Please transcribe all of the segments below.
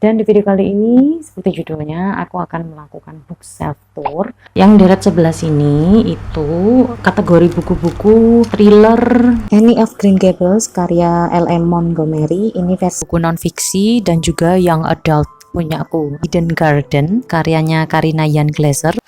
Dan di video kali ini, seperti judulnya, aku akan melakukan book self tour. Yang deret sebelah sini itu kategori buku-buku thriller Anne of Green Gables karya L.M. Montgomery. Ini versi buku non-fiksi dan juga yang adult punya aku. Hidden Garden karyanya Karina Yan Glaser.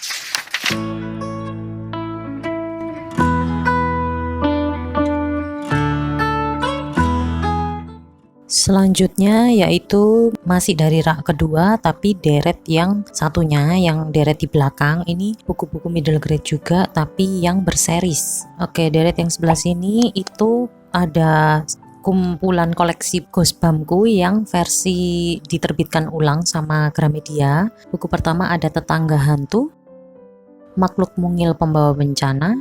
Selanjutnya yaitu masih dari rak kedua tapi deret yang satunya, yang deret di belakang ini buku-buku middle grade juga tapi yang berseries. Oke, deret yang sebelah sini itu ada kumpulan koleksi Ghostbumku yang versi diterbitkan ulang sama Gramedia. Buku pertama ada Tetangga Hantu, Makhluk Mungil Pembawa Bencana,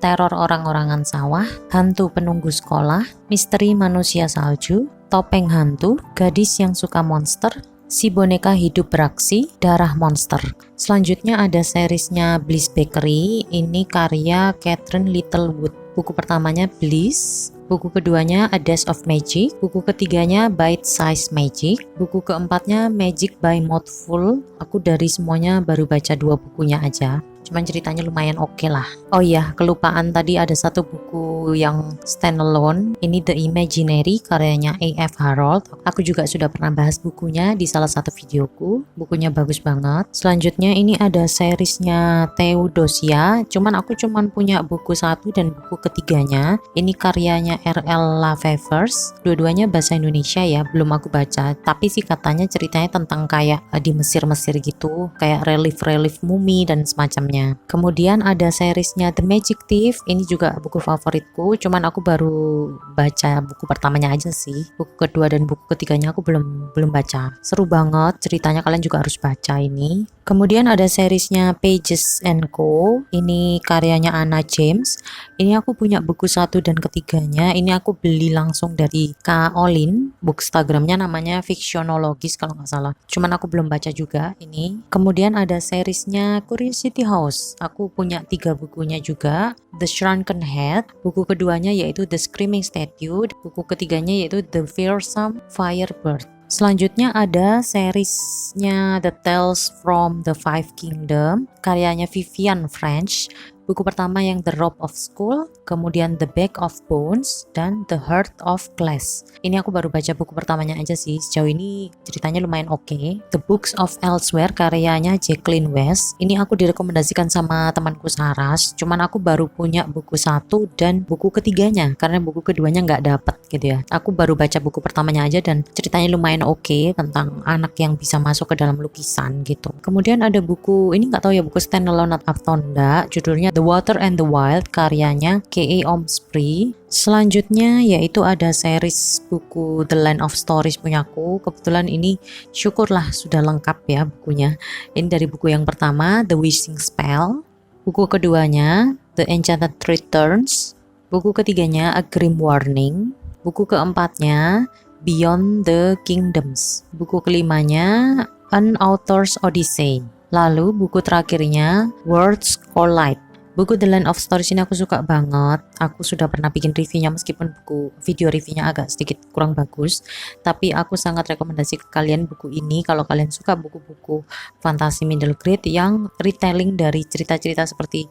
Teror Orang-orangan Sawah, Hantu Penunggu Sekolah, Misteri Manusia Salju, Topeng Hantu, Gadis yang Suka Monster, Si Boneka Hidup Beraksi, Darah Monster. Selanjutnya ada seriesnya Bliss Bakery, ini karya Catherine Littlewood. Buku pertamanya Bliss, buku keduanya A Dash of Magic, buku ketiganya Bite Size Magic, buku keempatnya Magic by Mouthful. Aku dari semuanya baru baca 2 bukunya aja, cuman ceritanya lumayan oke lah. Oh iya, kelupaan tadi ada satu buku yang standalone, ini The Imaginary karyanya A.F. Harold. Aku juga sudah pernah bahas bukunya di salah satu videoku, bukunya bagus banget. Selanjutnya ini ada seriesnya Theodosia, cuman aku cuman punya buku 1 dan buku ketiganya. Ini karyanya R.L. Lafevers, dua-duanya bahasa Indonesia ya, belum aku baca, tapi sih katanya ceritanya tentang kayak di Mesir-Mesir gitu, kayak relief-relief mumi dan semacamnya. Kemudian ada seriesnya The Magic Thief, ini juga buku favoritku, cuman aku baru baca buku pertamanya aja sih. Buku kedua dan buku ketiganya aku belum baca. Seru banget ceritanya, kalian juga harus baca ini. Kemudian ada seriesnya Pages and Co, ini karyanya Anna James. Ini aku punya buku 1 dan ketiganya, ini aku beli langsung dari Kak Olin, bookstagramnya namanya Fictionologis kalau nggak salah, cuman aku belum baca juga ini. Kemudian ada seriesnya Curiosity House, aku punya 3 bukunya juga. The Shrunken Head, buku keduanya yaitu The Screaming Statue, buku ketiganya yaitu The Fearsome Firebird. Selanjutnya ada seriesnya The Tales from the Five Kingdom karyanya Vivian French. Buku pertama yang The Rope of School, kemudian The Bag of Bones, dan The Heart of Glass. Ini aku baru baca buku pertamanya aja sih, sejauh ini ceritanya lumayan oke. The Books of Elsewhere karyanya Jacqueline West. Ini aku direkomendasikan sama temanku Saras, cuman aku baru punya buku 1 dan buku ketiganya, karena buku keduanya nggak dapet gitu ya. Aku baru baca buku pertamanya aja dan ceritanya lumayan oke, tentang anak yang bisa masuk ke dalam lukisan gitu. Kemudian ada buku, ini nggak tahu ya buku standalone atau enggak, judulnya The Water and the Wild karyanya K.A. Omspree. Selanjutnya yaitu ada series buku The Land of Stories punyaku. Kebetulan ini syukurlah sudah lengkap ya bukunya. Ini dari buku yang pertama The Wishing Spell, buku keduanya The Enchanted Returns, buku ketiganya A Grim Warning, buku keempatnya Beyond the Kingdoms, buku kelimanya An Author's Odyssey, lalu buku terakhirnya Worlds Collide. Buku The Land of Stories ini aku suka banget. Aku sudah pernah bikin reviewnya meskipun buku video reviewnya agak sedikit kurang bagus, tapi aku sangat rekomendasi ke kalian buku ini kalau kalian suka buku-buku fantasi middle grade yang retelling dari cerita-cerita seperti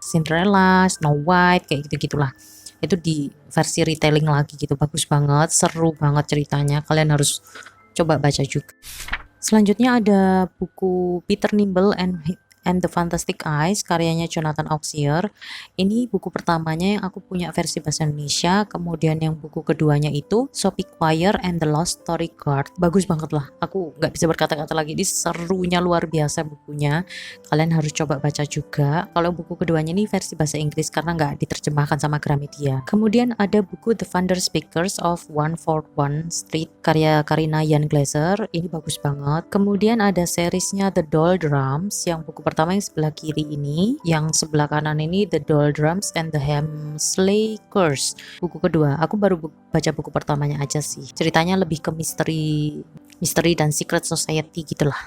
Cinderella, Snow White, kayak gitu-gitulah. Itu di versi retelling lagi gitu, bagus banget, seru banget ceritanya. Kalian harus coba baca juga. Selanjutnya ada buku Peter Nimble and the Fantastic Eyes karyanya Jonathan Auxier. Ini buku pertamanya yang aku punya versi bahasa Indonesia. Kemudian yang buku keduanya itu Sophie Choir and the Lost Story Guard. Bagus banget lah, aku nggak bisa berkata-kata lagi, ini serunya luar biasa bukunya. Kalian harus coba baca juga. Kalau buku keduanya ini versi bahasa Inggris karena nggak diterjemahkan sama Gramedia. Kemudian ada buku The Thunder Speakers of 141 Street karya Karina Yan Glaser. Ini bagus banget. Kemudian ada seriesnya The Doldrums, yang buku pertama yang sebelah kiri ini, yang sebelah kanan ini The Doldrums and the Hemsley Curse. Buku kedua, aku baru baca buku pertamanya aja sih. Ceritanya lebih ke misteri dan secret society gitulah.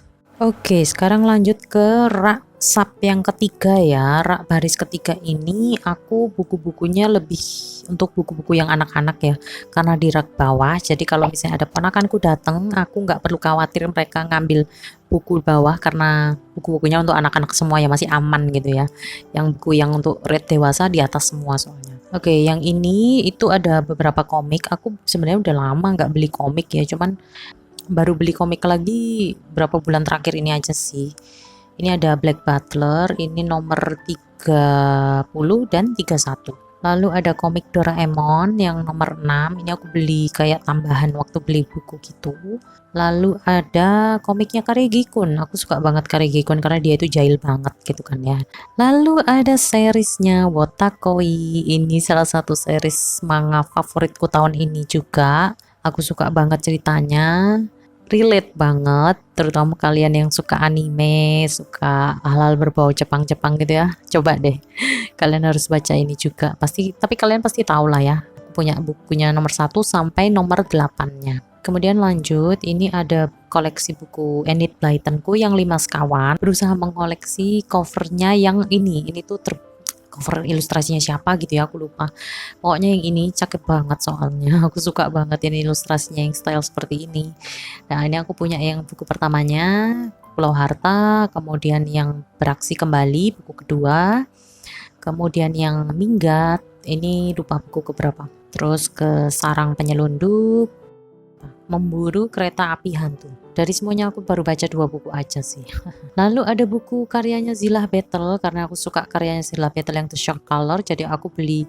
Oke, sekarang lanjut ke rak sub yang ketiga ya. Rak baris ketiga ini aku buku-bukunya lebih untuk buku-buku yang anak-anak ya. Karena di rak bawah, jadi kalau misalnya ada ponakanku datang, aku nggak perlu khawatir mereka ngambil buku bawah karena buku-bukunya untuk anak-anak semua ya, masih aman gitu ya. Yang buku yang untuk rate dewasa di atas semua soalnya. Oke, yang ini itu ada beberapa komik. Aku sebenarnya udah lama nggak beli komik ya, cuman baru beli komik lagi berapa bulan terakhir ini aja sih. Ini ada Black Butler, ini nomor 30 dan 31. Lalu ada komik Doraemon yang nomor 6, ini aku beli kayak tambahan waktu beli buku gitu. Lalu ada komiknya Karegikun, aku suka banget Karegikun karena dia itu jahil banget gitu kan ya. Lalu ada seriesnya Wotakoi, ini salah satu series manga favoritku tahun ini juga. Aku suka banget ceritanya, relate banget, terutama kalian yang suka anime, suka hal-hal berbau Jepang-Jepang gitu ya. Coba deh, kalian harus baca ini juga. Pasti, tapi kalian pasti tahu lah ya. Punya bukunya nomor 1 sampai nomor 8-nya. Kemudian lanjut, ini ada koleksi buku Enid Blytonku yang 5 sekawan. Berusaha mengoleksi covernya yang ini tuh cover ilustrasinya siapa gitu ya, aku lupa. Pokoknya yang ini cakep banget soalnya. Aku suka banget ini ilustrasinya yang style seperti ini. Nah, ini aku punya yang buku pertamanya, Pulau Harta, kemudian yang Beraksi Kembali, buku kedua, kemudian yang Minggat, ini lupa buku keberapa. Terus ke Sarang Penyelundup, Memburu Kereta Api Hantu. Dari semuanya aku baru baca 2 buku aja sih. Lalu ada buku karyanya Zilah Battle, karena aku suka karyanya Zilah Battle yang The Shock Color, jadi aku beli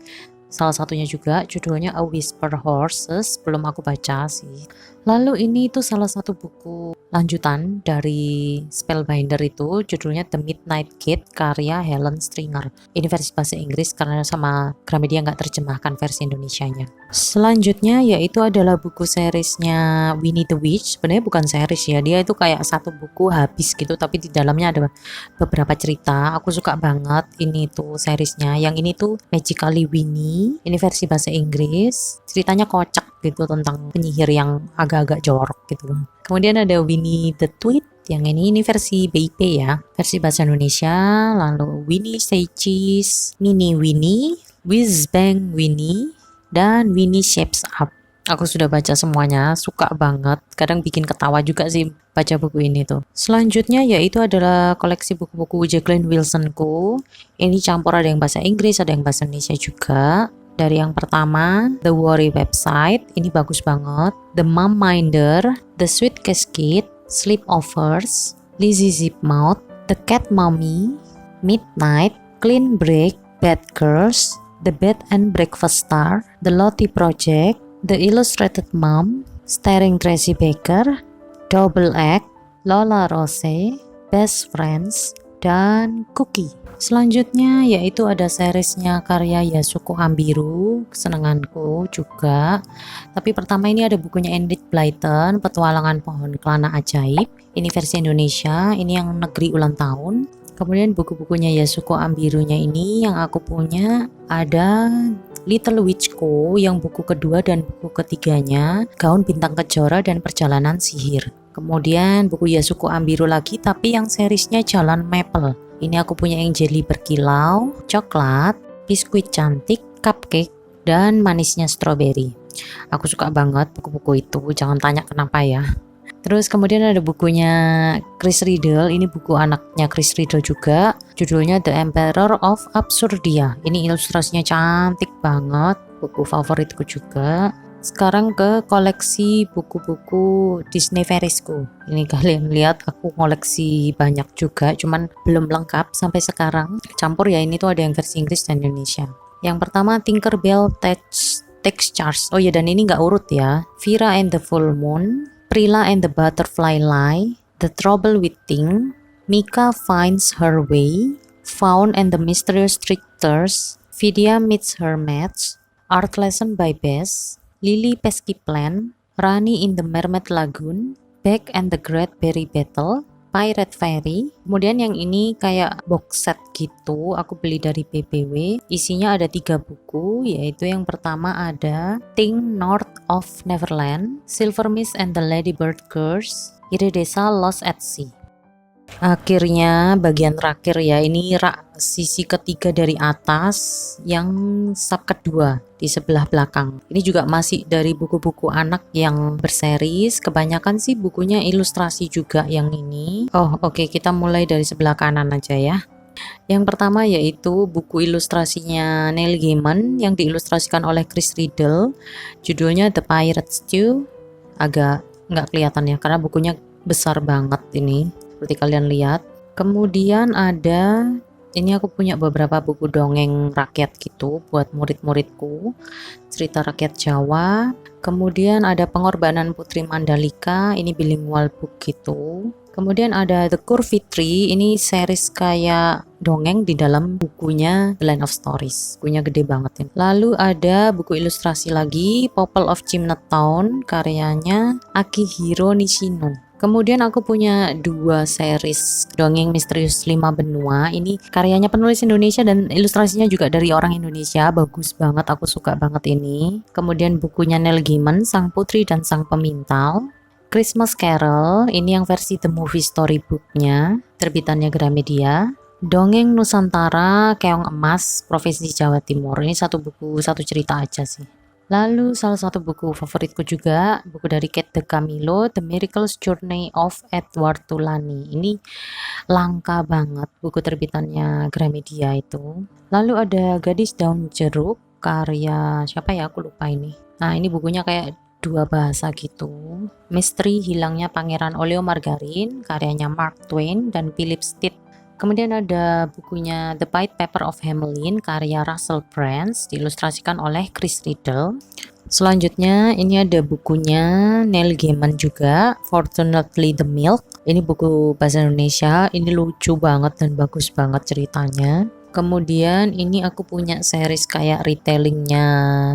salah satunya juga, judulnya A Whisper Horses, belum aku baca sih. Lalu ini tuh salah satu buku lanjutan dari Spellbinder itu, judulnya The Midnight Gate, karya Helen Stringer. Ini versi bahasa Inggris karena sama Gramedia nggak terjemahkan versi Indonesianya. Selanjutnya yaitu adalah buku seriesnya Winnie the Witch. Sebenarnya bukan series ya, dia itu kayak satu buku habis gitu, tapi di dalamnya ada beberapa cerita. Aku suka banget ini tuh seriesnya. Yang ini tuh Magically Winnie, ini versi bahasa Inggris. Ceritanya kocak gitu tentang penyihir yang agak-agak jorok gitu. Kemudian ada Winnie the Tweet, yang ini versi BIP ya, versi bahasa Indonesia. Lalu Winnie Say Cheese, Mini Winnie, Whiz Bang Winnie, dan Winnie Shapes Up. Aku sudah baca semuanya, suka banget. Kadang bikin ketawa juga sih baca buku ini tuh. Selanjutnya yaitu adalah koleksi buku-buku Jacqueline Wilsonku. Ini campur, ada yang bahasa Inggris, ada yang bahasa Indonesia juga. Dari yang pertama, The Worry Website, ini bagus banget. The Mom Minder, The Sweet Casket, Sleepovers, Lizzie Zipmouth, The Cat Mommy, Midnight, Clean Break, Bad Girls, The Bed and Breakfast Star, The Lottie Project, The Illustrated Mom, Starring Tracy Baker, Double Act, Lola Rose, Best Friends, dan Cookie. Selanjutnya yaitu ada seriesnya karya Yasuko Ambiru, kesenanganku juga. Tapi pertama ini ada bukunya Enid Blyton, Petualangan Pohon Kelana Ajaib. Ini versi Indonesia, ini yang negeri ulang tahun. Kemudian buku-bukunya Yasuko Ambirunya ini yang aku punya ada Little Witch Co yang buku kedua dan buku ketiganya, Gaun Bintang Kejora dan Perjalanan Sihir. Kemudian buku Yasuko Ambiru lagi tapi yang seriesnya Jalan Maple. Ini aku punya yang jelly berkilau, coklat, biskuit cantik, cupcake, dan manisnya strawberry. Aku suka banget buku-buku itu, jangan tanya kenapa ya. Terus kemudian ada bukunya Chris Riddle, ini buku anaknya Chris Riddle juga, judulnya The Emperor of Absurdia. Ini ilustrasinya cantik banget, buku favoritku juga. Sekarang ke koleksi buku-buku Disney Fairies-ku. Ini kalian lihat aku koleksi banyak juga, cuman belum lengkap sampai sekarang. Campur ya, ini tuh ada yang versi Inggris dan Indonesia. Yang pertama Tinkerbell Takes Charge. Oh ya, dan ini nggak urut ya. Vera and the Full Moon, Prilla and the Butterfly Lie, The Trouble with Ting, Mika Finds Her Way, Fawn and the Mysterious Tricksters, Vidya Meets Her Match, Art Lesson by Bess, Lily Pesky Plan, Rani in the Mermaid Lagoon, Beck and the Great Berry Battle, Pirate Fairy. Kemudian yang ini kayak box set gitu, aku beli dari PPW. Isinya ada 3 buku, yaitu yang pertama ada Ting North of Neverland, Silver Mist and the Ladybird Curse, Iridesa Lost at Sea. Akhirnya bagian terakhir ya, ini rak sisi ketiga dari atas yang sub kedua di sebelah belakang. Ini juga masih dari buku-buku anak yang berseris, kebanyakan sih bukunya ilustrasi juga yang ini. Oh oke, kita mulai dari sebelah kanan aja ya. Yang pertama yaitu buku ilustrasinya Neil Gaiman yang diilustrasikan oleh Chris Riddle, judulnya The Pirate Stew. Agak nggak kelihatan ya karena bukunya besar banget ini seperti kalian lihat. Kemudian ini aku punya beberapa buku dongeng rakyat gitu buat murid-muridku, cerita rakyat Jawa. Kemudian ada Pengorbanan Putri Mandalika, ini bilingual book gitu. Kemudian ada The Curvy, ini series kayak dongeng di dalam bukunya The Land of Stories. Bukunya gede banget ini. Lalu ada buku ilustrasi lagi, Popple of Chinatown, karyanya Akihiro Nishino. Kemudian aku punya 2 series dongeng misterius 5 benua. Ini karyanya penulis Indonesia dan ilustrasinya juga dari orang Indonesia. Bagus banget, aku suka banget ini. Kemudian bukunya Neil Gaiman, Sang Putri dan Sang Pemintal. Christmas Carol, ini yang versi The Movie Storybook-nya, terbitannya Gramedia. Dongeng Nusantara, Keong Emas, Provinsi Jawa Timur. Ini satu buku, satu cerita aja sih. Lalu salah satu buku favoritku juga, buku dari Kate De Camillo, The Miracle's Journey of Edward Tulani. Ini langka banget, buku terbitannya Gramedia itu. Lalu ada Gadis Daun Jeruk, karya siapa ya, aku lupa ini. Nah ini bukunya kayak 2 bahasa gitu. Misteri Hilangnya Pangeran Oleo Margarin, karyanya Mark Twain dan Philip Stitt. Kemudian ada bukunya The Pied Piper of Hamelin, karya Russell Brand, diilustrasikan oleh Chris Riddle. Selanjutnya ini ada bukunya Neil Gaiman juga, Fortunately the Milk. Ini buku bahasa Indonesia, ini lucu banget dan bagus banget ceritanya. Kemudian ini aku punya series kayak retellingnya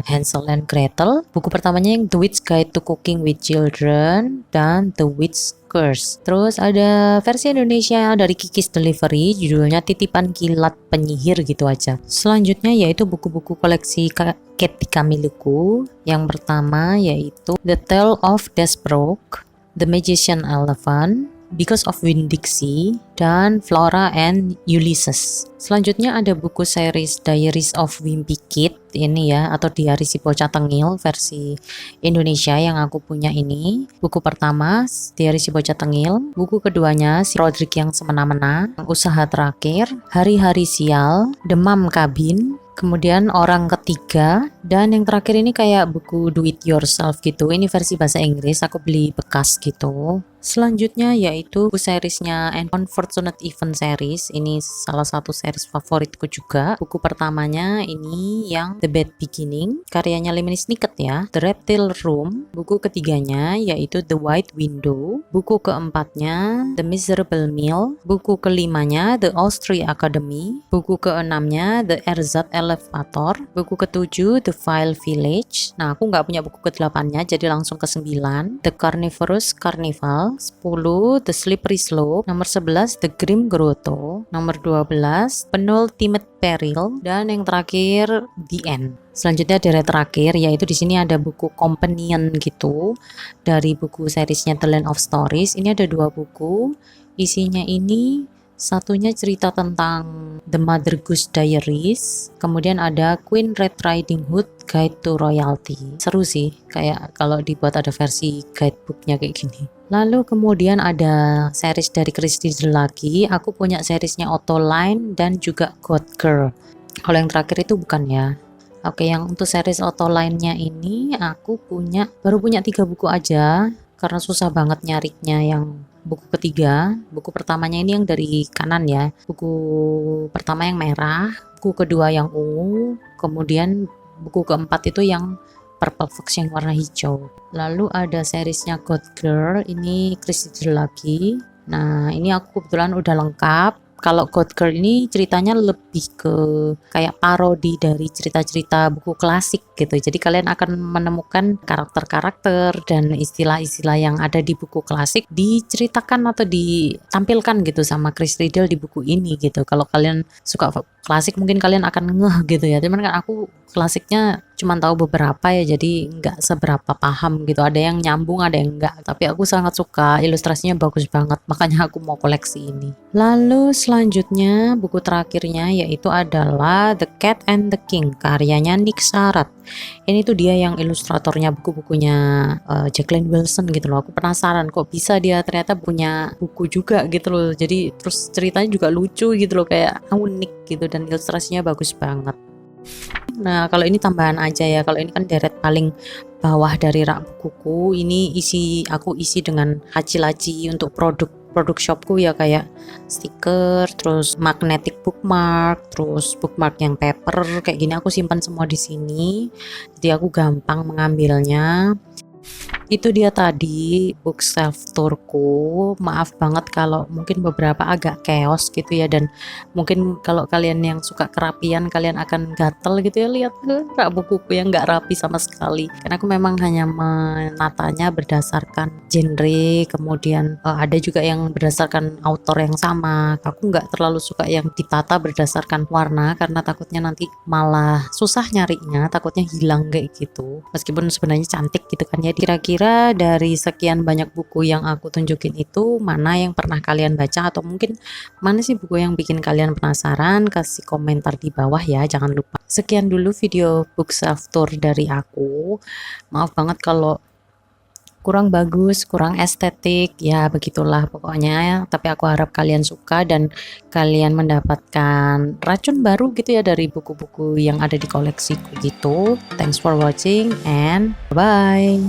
Hansel and Gretel. Buku pertamanya yang The Witch's Guide to Cooking with Children dan The Witch's Curse. Terus ada versi Indonesia dari Kiki's Delivery, judulnya Titipan Kilat Penyihir gitu aja. Selanjutnya yaitu buku-buku koleksi Kate De Camillo. Yang pertama yaitu The Tale of Desbrook, The Magician Elephant, Because of Winn-Dixie, dan Flora and Ulysses. Selanjutnya ada buku series Diaries of Wimpy Kid ini ya, atau Diari Si Bocah Tengil versi Indonesia yang aku punya ini. Buku pertama Diari Si Bocah Tengil, buku keduanya Si Roderick yang Semena-mena, Usaha Terakhir, Hari-Hari Sial, Demam Kabin, kemudian Orang Ketiga, dan yang terakhir ini kayak buku do it yourself gitu. Ini versi bahasa Inggris, aku beli bekas gitu. Selanjutnya yaitu buku seriesnya An Unfortunate Event series. Ini salah satu series favoritku juga. Buku pertamanya ini yang The Bad Beginning, karyanya Lemony Snicket ya. The Reptile Room. Buku ketiganya yaitu The White Window. Buku keempatnya The Miserable Meal. Buku kelimanya The Austria Academy. Buku keenamnya The Erzat Elevator. Buku ketujuh The Vile Village. Nah aku nggak punya buku ke-8-nya, jadi langsung ke 9. The Carnivorous Carnival. 10 The Slippery Slope, nomor 11 The Grim Grotto, nomor 12 Penultimate Peril, dan yang terakhir The End. Selanjutnya deret terakhir yaitu di sini ada buku companion gitu dari buku seriesnya The Land of Stories. Ini ada 2 buku, isinya ini satunya cerita tentang The Mother Goose Diaries, kemudian ada Queen Red Riding Hood Guide to Royalty. Seru sih, kayak kalau dibuat ada versi guidebooknya kayak gini. Lalu kemudian ada series dari Chris Riddle lagi. Aku punya seriesnya Autoline dan juga God Girl. Kalau yang terakhir itu bukan ya. Oke, yang untuk series Autoline-nya ini aku baru punya 3 buku aja karena susah banget nyarinya yang buku ketiga. Buku pertamanya ini yang dari kanan ya. Buku pertama yang merah, buku kedua yang ungu, kemudian buku keempat itu yang Purple Fox yang warna hijau. Lalu ada seriesnya God Girl, ini Chris Riddle lagi. Nah ini aku kebetulan udah lengkap. Kalau God Girl ini ceritanya lebih ke kayak parodi dari cerita-cerita buku klasik gitu. Jadi kalian akan menemukan karakter-karakter dan istilah-istilah yang ada di buku klasik diceritakan atau ditampilkan gitu sama Chris Riddle di buku ini gitu. Kalau kalian suka klasik mungkin kalian akan ngeh gitu ya. Cuman kan aku klasiknya cuma tahu beberapa ya, jadi nggak seberapa paham gitu. Ada yang nyambung, ada yang enggak. Tapi aku sangat suka, ilustrasinya bagus banget, makanya aku mau koleksi ini. Lalu selanjutnya buku terakhirnya yaitu adalah The Cat and the King, karyanya Nick Sarat. Ini tuh dia yang ilustratornya buku-bukunya Jacqueline Wilson gitu loh. Aku penasaran kok bisa dia ternyata punya buku juga gitu loh. Jadi terus ceritanya juga lucu gitu loh, kayak unik gitu, dan ilustrasinya bagus banget. Nah, kalau ini tambahan aja ya. Kalau ini kan deret paling bawah dari rak bukuku. Ini aku isi dengan laci-laci untuk produk shopku ya, kayak stiker, terus magnetic bookmark, terus bookmark yang paper kayak gini aku simpan semua di sini. Jadi aku gampang mengambilnya. Itu dia tadi bookshelf tourku. Maaf banget kalau mungkin beberapa agak chaos gitu ya, dan mungkin kalau kalian yang suka kerapian kalian akan gatel gitu ya lihat rak bukuku yang nggak rapi sama sekali, karena aku memang hanya menatanya berdasarkan genre, kemudian ada juga yang berdasarkan author yang sama. Aku nggak terlalu suka yang ditata berdasarkan warna karena takutnya nanti malah susah nyarinya, takutnya hilang kayak gitu, meskipun sebenarnya cantik gitu kan ya. Kira-kira dari sekian banyak buku yang aku tunjukin itu, mana yang pernah kalian baca, atau mungkin mana sih buku yang bikin kalian penasaran? Kasih komentar di bawah ya, jangan lupa. Sekian dulu video bookshelf tour dari aku. Maaf banget kalau kurang bagus, kurang estetik, ya begitulah pokoknya. Tapi aku harap kalian suka dan kalian mendapatkan racun baru gitu ya dari buku-buku yang ada di koleksiku gitu. Thanks for watching and bye.